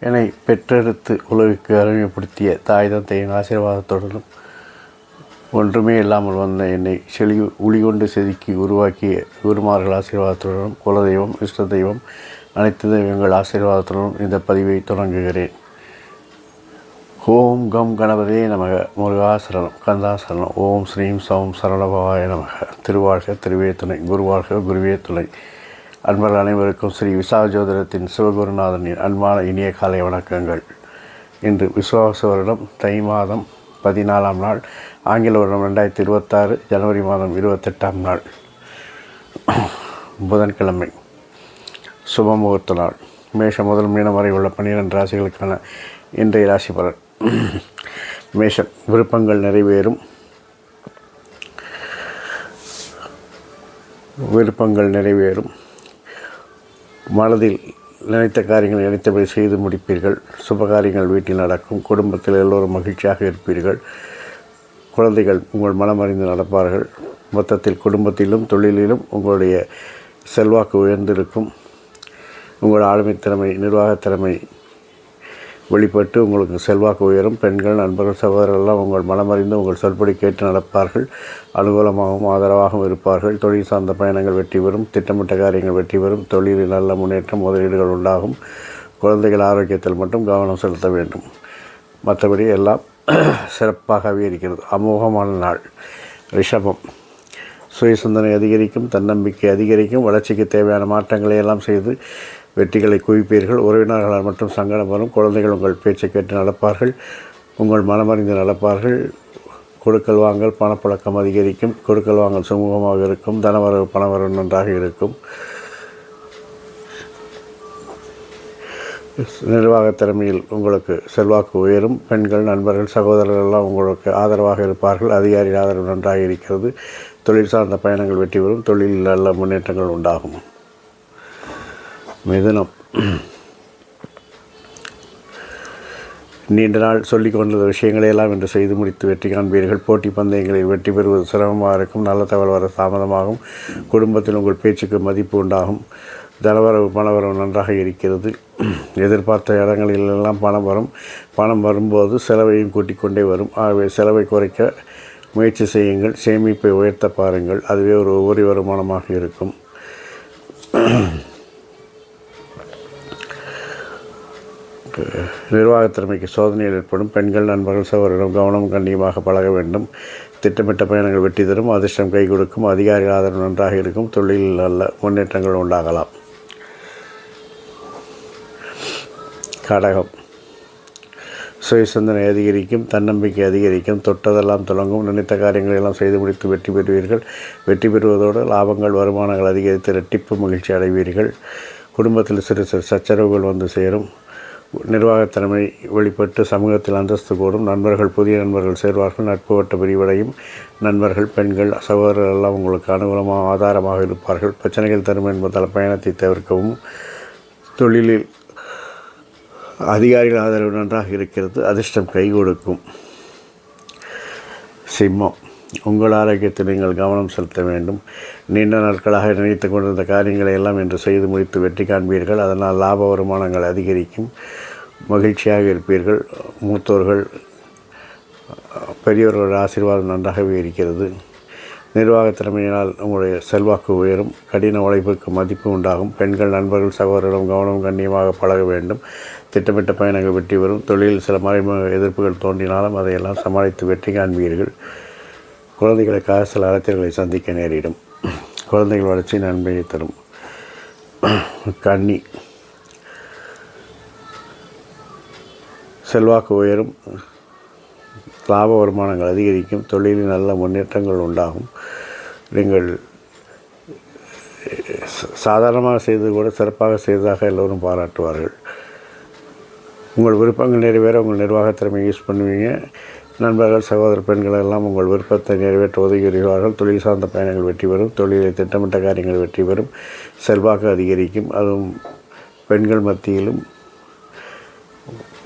என்னை பெற்றெடுத்து உலகுக்கு அறிமுகப்படுத்திய தாய் தந்தையின் ஆசீர்வாதத்துடனும் ஒன்றுமே இல்லாமல் வந்த என்னை ஒளிகொண்டு செதுக்கி உருவாக்கிய குருமார்கள் ஆசீர்வாதத்துடனும் குலதெய்வம், இஷ்ட தெய்வம், அனைத்து தெய்வங்கள் ஆசீர்வாதத்துடனும் இந்த பதிவை தொடங்குகிறேன். ஓம் கம் கணபதே நமக. முருகாசரணம், கந்தாசரணம். ஓம் ஸ்ரீம் சௌம் சரளபவாய நமக. திருவாழ்க திருவே துணை, குருவாழ்க குருவே துணை. அன்பர்கள் அனைவருக்கும் ஸ்ரீ விசாக ஜோதிடத்தின் சிவகுருநாதனின் அன்பான இனிய காலை வணக்கங்கள். இன்று விசுவாச வருடம் தை மாதம் 14ஆம் நாள், ஆங்கில வருடம் 2026 ஜனவரி மாதம் 28ஆம் நாள், புதன்கிழமை, சுபமுகூர்த்த நாள். மேஷம் முதல் மீனம் வரை உள்ள 12 ராசிகளுக்கான இன்றைய ராசி பலன். மேஷம், விருப்பங்கள் நிறைவேறும். மனதில் நினைத்த காரியங்கள் நினைத்தபடி செய்து முடிப்பீர்கள். சுபகாரியங்கள் வீட்டில் நடக்கும். குடும்பத்தில் எல்லோரும் மகிழ்ச்சியாக இருப்பீர்கள். குழந்தைகள் உங்கள் மனமறிந்து நடப்பார்கள். மொத்தத்தில் குடும்பத்திலும் தொழிலிலும் உங்களுடைய செல்வாக்கு உயர்ந்திருக்கும். உங்கள் ஆளுமை திறமை, நிர்வாகத்திறமை வெளிப்பட்டு உங்களுக்கு செல்வாக்கு உயரும். பெண்கள், நண்பர்கள், சகோதரர்களெல்லாம் உங்கள் மனமறிந்து உங்கள் சொல்படி கேட்டு நடப்பார்கள். அனுகூலமாகவும் ஆதரவாகவும் இருப்பார்கள். தொழில் சார்ந்த பயணங்கள் வெற்றி பெறும். திட்டமிட்ட காரியங்கள் வெற்றி பெறும். தொழிலில் நல்ல முன்னேற்றம், முதலீடுகள் உண்டாகும். குழந்தைகள் ஆரோக்கியத்தில் மட்டும் கவனம் செலுத்த வேண்டும். மற்றபடி எல்லாம் சிறப்பாகவே இருக்கிறது. அமோகமான நாள். ரிஷபம், சுய சிந்தனை அதிகரிக்கும். தன்னம்பிக்கை அதிகரிக்கும். வளர்ச்சிக்கு தேவையான மாற்றங்களை எல்லாம் செய்து வெற்றிகளை குவிப்பீர்கள். உறவினர்களால் மட்டும் சங்கடம் வரும். குழந்தைகள் உங்கள் பேச்சை கேட்டு நடப்பார்கள். உங்கள் மனமறிந்து நடப்பார்கள். கொடுக்கல் வாங்கல், பணப்பழக்கம் அதிகரிக்கும். கொடுக்கல் வாங்கல் சுமூகமாக இருக்கும். தனவரவு பணவரவு நன்றாக இருக்கும். நிர்வாக திறமையில் உங்களுக்கு செல்வாக்கு உயரும். பெண்கள், நண்பர்கள், சகோதரர்கள் எல்லாம் உங்களுக்கு ஆதரவாக இருப்பார்கள். அதிகாரி ஆதரவு நன்றாக இருக்கிறது. தொழில் சார்ந்த பயணங்கள் வெற்றி பெறும். தொழிலில் நல்ல முன்னேற்றங்கள் உண்டாகும். மிதுனம், நீண்ட நாள் சொல்லிக் கொண்ட விஷயங்களையெல்லாம் இன்று செய்து முடித்து வெற்றி காண்பீர்கள். போட்டி பந்தயங்களில் வெற்றி பெறுவது சிரமமாக இருக்கும். நல்ல தகவல் வர தாமதமாகும். குடும்பத்தில் உங்கள் பேச்சுக்கு மதிப்பு உண்டாகும். தனவரவு பணவரவு நன்றாக இருக்கிறது. எதிர்பார்த்த இடங்களிலெல்லாம் பணம் வரும். பணம் வரும்போது செலவையும் கூட்டிக் கொண்டே வரும். ஆகவே செலவை குறைக்க முயற்சி செய்யுங்கள். சேமிப்பை உயர்த்த பாருங்கள். அதுவே ஒரு உபரி வருமானமாக இருக்கும். நிர்வாகத்திறமைக்கு சோதனையில் ஏற்படும். பெண்கள், நண்பர்கள், சகோதரரிடம் கவனம் கண்ணியமாக பழக வேண்டும். திட்டமிட்ட பயணங்கள் வெற்றி தரும். அதிர்ஷ்டம் கை கொடுக்கும். அதிகாரிகள் ஆதரவு நன்றாக இருக்கும். தொழிலில் நல்ல முன்னேற்றங்கள் உண்டாகலாம். கடகம், சுய சிந்தனை அதிகரிக்கும். தன்னம்பிக்கை அதிகரிக்கும். தொட்டதெல்லாம் தொடங்கும். நினைத்த காரியங்கள் எல்லாம் செய்து முடித்து வெற்றி பெறுவீர்கள். வெற்றி பெறுவதோடு லாபங்கள், வருமானங்கள் அதிகரித்து இரட்டிப்பு மகிழ்ச்சி அடைவீர்கள். குடும்பத்தில் சிறு சிறு சச்சரவுகள் வந்து சேரும். நிர்வாகத்திறமை வெளிப்பட்டு சமூகத்தில் அந்தஸ்து கூடும். நண்பர்கள், புதிய நண்பர்கள் சேர்வார்கள். நட்பு வட்ட விரிவடையும். நண்பர்கள், பெண்கள், சகோதரர்கள் எல்லாம் உங்களுக்கு அனுகூலமாக ஆதாரமாக இருப்பார்கள். பிரச்சனைகள் தரும் என்பதால் பயணத்தை தவிர்க்கவும். தொழிலில் அதிகாரிகள் ஆதரவு நன்றாக இருக்கிறது. அதிர்ஷ்டம் கை கொடுக்கும். சிம்மம், உங்கள் ஆரோக்கியத்தில் நீங்கள் கவனம் செலுத்த வேண்டும். நீண்ட நாட்களாக நினைத்து கொண்டிருந்த காரியங்களை எல்லாம் இன்று செய்து முடித்து வெற்றி காண்பீர்கள். அதனால் லாப வருமானங்கள் அதிகரிக்கும். மகிழ்ச்சியாக இருப்பீர்கள். மூத்தோர்கள், பெரியவர்கள் ஆசீர்வாதம் நன்றாகவே இருக்கிறது. நிர்வாக திறமையினால் உங்களுடைய செல்வாக்கு உயரும். கடின உழைப்புக்கு மதிப்பு உண்டாகும். பெண்கள், நண்பர்கள், சகோதரரிடம் கவனம் கண்ணியமாக பழக வேண்டும். திட்டமிட்ட பயணங்கள் வெற்றி வரும். தொழிலில் சில மறைமுக எதிர்ப்புகள் தோன்றினாலும் அதையெல்லாம் சமாளித்து வெற்றி காண்பீர்கள். குழந்தைகளுக்காக சில அலைச்சல்களை சந்திக்க நேரிடும். குழந்தைகள் வளர்ச்சி நன்மையை தரும். கன்னி, செல்வாக்கு உயரும். லாப வருமானங்கள் அதிகரிக்கும். தொழிலில் நல்ல முன்னேற்றங்கள் உண்டாகும். நீங்கள் சாதாரணமாக செய்து கூட சிறப்பாக செய்ததாக எல்லோரும் பாராட்டுவார்கள். உங்கள் விருப்பங்கள் நிறைவேற உங்கள் நிர்வாகத்திறமை யூஸ் பண்ணுவீங்க. நண்பர்கள், சகோதர பெண்கள் எல்லாம் உங்கள் விருப்பத்தை நிறைவேற்ற உதவுகிறார்கள். தொழில் சார்ந்த பயணங்கள் வெற்றி பெறும். தொழிலில் திட்டமிட்ட காரியங்கள் வெற்றி பெறும். செல்வாக்கு அதிகரிக்கும். அதுவும் பெண்கள் மத்தியிலும்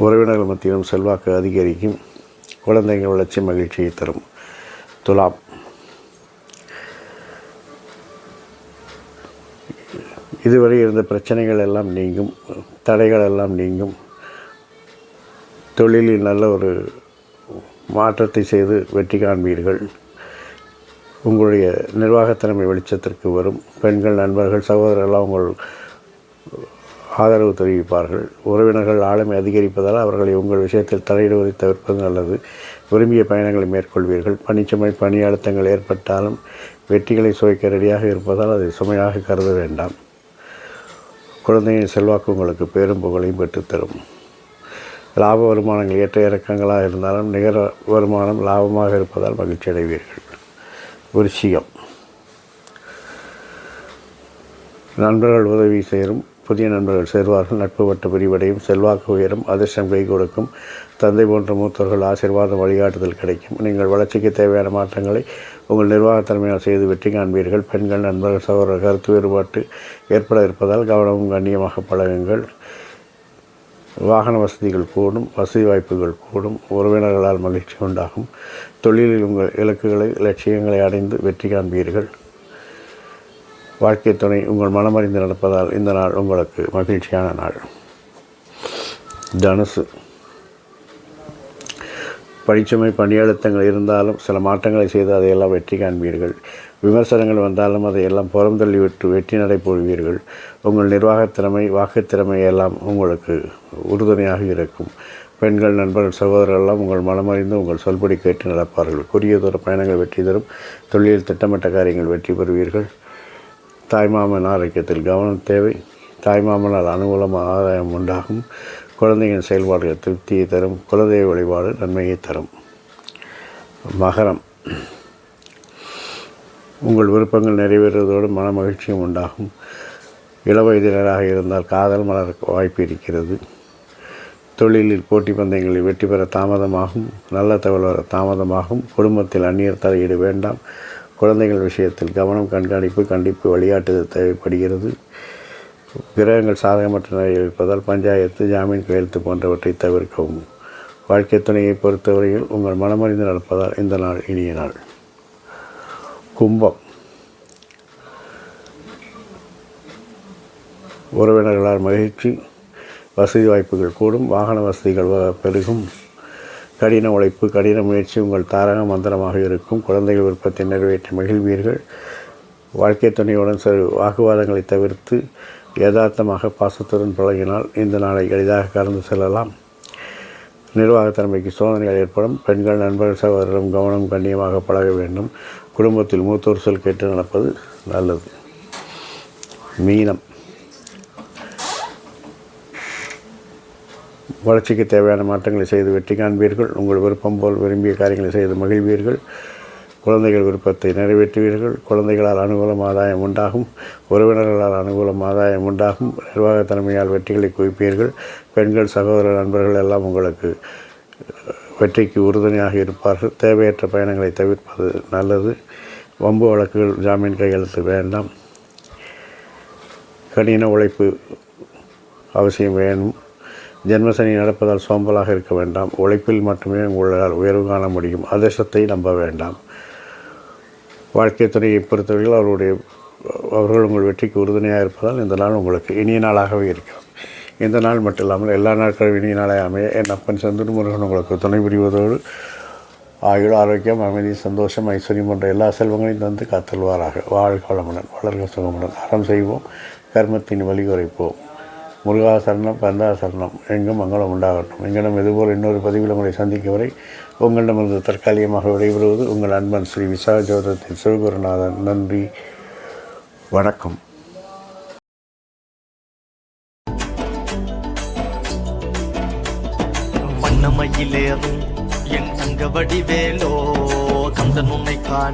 உறவினர்கள் மத்தியிலும் செல்வாக்கு அதிகரிக்கும். குழந்தைகள் வளர்ச்சி மகிழ்ச்சியை தரும். துலாம், இதுவரை இருந்த பிரச்சனைகள் எல்லாம் நீங்கும், தடைகள் எல்லாம் நீங்கும். தொழிலில் நல்ல ஒரு மாற்றத்தை செய்து வெற்றி காண்பீர்கள். உங்களுடைய நிர்வாகத்திறமை வெளிச்சத்திற்கு வரும். பெண்கள், நண்பர்கள், சகோதரர்கள்லாம் உங்கள் ஆதரவு தெரிவிப்பார்கள். உறவினர்கள் ஆளுமை அதிகரிப்பதால் அவர்களை உங்கள் விஷயத்தில் தலையிடுவதை தவிர்ப்பது நல்லது. விரும்பிய பயணங்களை மேற்கொள்வீர்கள். பணிச்சுமை, பணி அழுத்தங்கள் ஏற்பட்டாலும் வெற்றிகளை சுவைக்க ரெடியாக இருப்பதால் அதை சுமையாக கருத வேண்டாம். குழந்தையின் செல்வாக்கு உங்களுக்கு பேரும் புகழையும் பெற்றுத்தரும். லாப வருமானங்கள் ஏற்ற இறக்கங்களாக இருந்தாலும் நிகர வருமானம் லாபமாக இருப்பதால் மகிழ்ச்சி அடைவீர்கள். விருச்சிகம், நண்பர்கள் உதவி சேரும். புதிய நண்பர்கள் சேர்வார்கள். நட்பு வட்ட விரிவடையும். செல்வாக்கு உயரும். அதிர்ஷ்டம் கை கொடுக்கும். தந்தை போன்ற மூத்தவர்கள் ஆசீர்வாதம், வழிகாட்டுதல் கிடைக்கும். நீங்கள் வளர்ச்சிக்கு தேவையான மாற்றங்களை உங்கள் நிர்வாகத்திறமையால் செய்து வெற்றி காண்பீர்கள். பெண்கள், நண்பர்கள், சகோதரர் கருத்து வேறுபாட்டு ஏற்பட இருப்பதால் கவனமும் கண்ணியமாக பழகுங்கள். வாகன வசதிகள் கூடும். வசதி வாய்ப்புகள் கூடும். உறவினர்களால் மகிழ்ச்சி உண்டாகும். தொழிலில் உங்கள் இலக்குகளை, லட்சியங்களை அடைந்து வெற்றி காண்பீர்கள். வாழ்க்கை துணை உங்கள் மனமறிந்து நடப்பதால் இந்த நாள் உங்களுக்கு மகிழ்ச்சியான நாள். தனுசு, பணிச்சுமை, பணியழுத்தங்கள் இருந்தாலும் சில மாற்றங்களை செய்து அதையெல்லாம் வெற்றி காண்பீர்கள். விமர்சனங்கள் வந்தாலும் அதையெல்லாம் புறம் தள்ளிவிட்டு வெற்றி நடைபோடுவீர்கள். உங்கள் நிர்வாகத்திறமை, வாக்குத்திறமை எல்லாம் உங்களுக்கு உறுதுணையாக இருக்கும். பெண்கள், நண்பர்கள், சகோதரர்களெல்லாம் உங்கள் மனமறிந்து உங்கள் சொல்படி கேட்டு நடப்பார்கள். குறுகிய தூர பயணங்கள் வெற்றி தரும். தொழிலில் திட்டமிட்ட காரியங்கள் வெற்றி பெறுவீர்கள். தாய்மாமன் ஆரோக்கியத்தில் கவனம் தேவை. தாய்மாமனால் அனுகூலமாக ஆதாயம் உண்டாகும். குழந்தையின் செயல்பாடுகள் திருப்தியை தரும். குலதெய்வ வழிபாடு நன்மையை தரும். மகரம், உங்கள் விருப்பங்கள் நிறைவேறுவதோடு மன மகிழ்ச்சியும் உண்டாகும். இளவயதினராக இருந்தால் காதல் மலர் வாய்ப்பு இருக்கிறது. தொழிலில் போட்டி பந்தயங்களில் வெற்றி பெற தாமதமாகும். நல்ல தகவல் வர தாமதமாகும். குடும்பத்தில் அந்நியர் தலையீடு வேண்டாம். குழந்தைகள் விஷயத்தில் கவனம், கண்காணிப்பு, கண்டிப்பு, வழிகாட்டுதல் தேவைப்படுகிறது. கிரகங்கள் சாதகமற்ற நிலையில் இருப்பதால் பஞ்சாயத்து, ஜாமீன் கையெழுத்து போன்றவற்றை தவிர்க்கவும். வாழ்க்கை துணையை பொறுத்தவரையில் உங்கள் மனமறிந்து நடப்பதால் இந்த நாள் இனிய நாள். கும்பம், உறவினர்களால் மகிழ்ச்சி. வசதி வாய்ப்புகள் கூடும். வாகன வசதிகள் பெருகும். கடின உழைப்பு, கடின முயற்சி உங்கள் தாரக மந்திரமாக இருக்கும். குழந்தைகள் விருப்பத்தை நிறைவேற்றி மகிழ்வீர்கள். வாழ்க்கை துணையுடன் வாக்குவாதங்களை தவிர்த்து யதார்த்தமாக பாசத்துடன் பழகினால் இந்த நாளை எளிதாக கடந்து செல்லலாம். நிர்வாகத்திறமைக்கு சோதனைகள் ஏற்படும். பெண்கள், நண்பர்கள், சகோதரரும் கவனம் கண்ணியமாக பழக வேண்டும். குடும்பத்தில் மூத்தோர் சொல் கேட்டு நடப்பது நல்லது. மீனம், வளர்ச்சிக்கு தேவையான மாற்றங்களை செய்து வெற்றி காண்பீர்கள். உங்கள் விருப்பம் போல் விரும்பிய காரியங்களை செய்து மகிழ்வீர்கள். குழந்தைகள் விருப்பத்தை நிறைவேற்றுவீர்கள். குழந்தைகளால் அனுகூலம் ஆதாயம் உண்டாகும். உறவினர்களால் அனுகூலம் ஆதாயம் உண்டாகும். நிர்வாக தலைமையால் வெற்றிகளை குவிப்பீர்கள். பெண்கள், சகோதர நண்பர்கள் எல்லாம் உங்களுக்கு வெற்றிக்கு உறுதுணையாக இருப்பார்கள். தேவையற்ற பயணங்களை தவிர்ப்பது நல்லது. வம்பு வழக்குகள், ஜாமீன் கையெழுத்து வேண்டாம். கடின உழைப்பு அவசியம் வேணும். ஜென்மசனி நடப்பதால் சோம்பலாக இருக்க வேண்டாம். உழைப்பில் மட்டுமே உங்களால் உயர்வு காண முடியும். அதிர்ஷ்டத்தை நம்ப வேண்டாம். வாழ்க்கை துணையை பொறுத்தவரையில் அவர்கள் உங்கள் வெற்றிக்கு உறுதுணையாக இருப்பதால் இந்த நாள் உங்களுக்கு இனிய நாளாகவே இருக்கிறது. இந்த நாள் மட்டும் இல்லாமல் எல்லா நாட்களும் இனிய நாளாக அமைய என் அப்பன் செந்தூர் முருகன் உங்களுக்கு துணை புரிவதோடு ஆயுள், ஆரோக்கியம், அமைதி, சந்தோஷம், ஐஸ்வர்யம் போன்ற எல்லா செல்வங்களையும் தந்து காத்தல்வாராக. வாழ்க வளமுடன், வளர்க சுகமுடன். அறம் செய்வோம், கர்மத்தின் வழி குறைப்போம். முருகா சரணம், கந்தா சரணம். எங்கும் மங்களம் உண்டாகட்டும். எங்களிடம் இதுபோல் இன்னொரு பதிவில் உங்களை சந்திக்கும் வரை உங்களிடமிருந்து தற்காலிகமாக விடைபெறுவது உங்கள் அன்பன் ஸ்ரீ விசா ஜோதத்தின் சிவகுருநாதன். நன்றி, வணக்கம். வண்ணமயிலேறும் என் அங்க வடிவேலோ கந்தன் உன்னை காண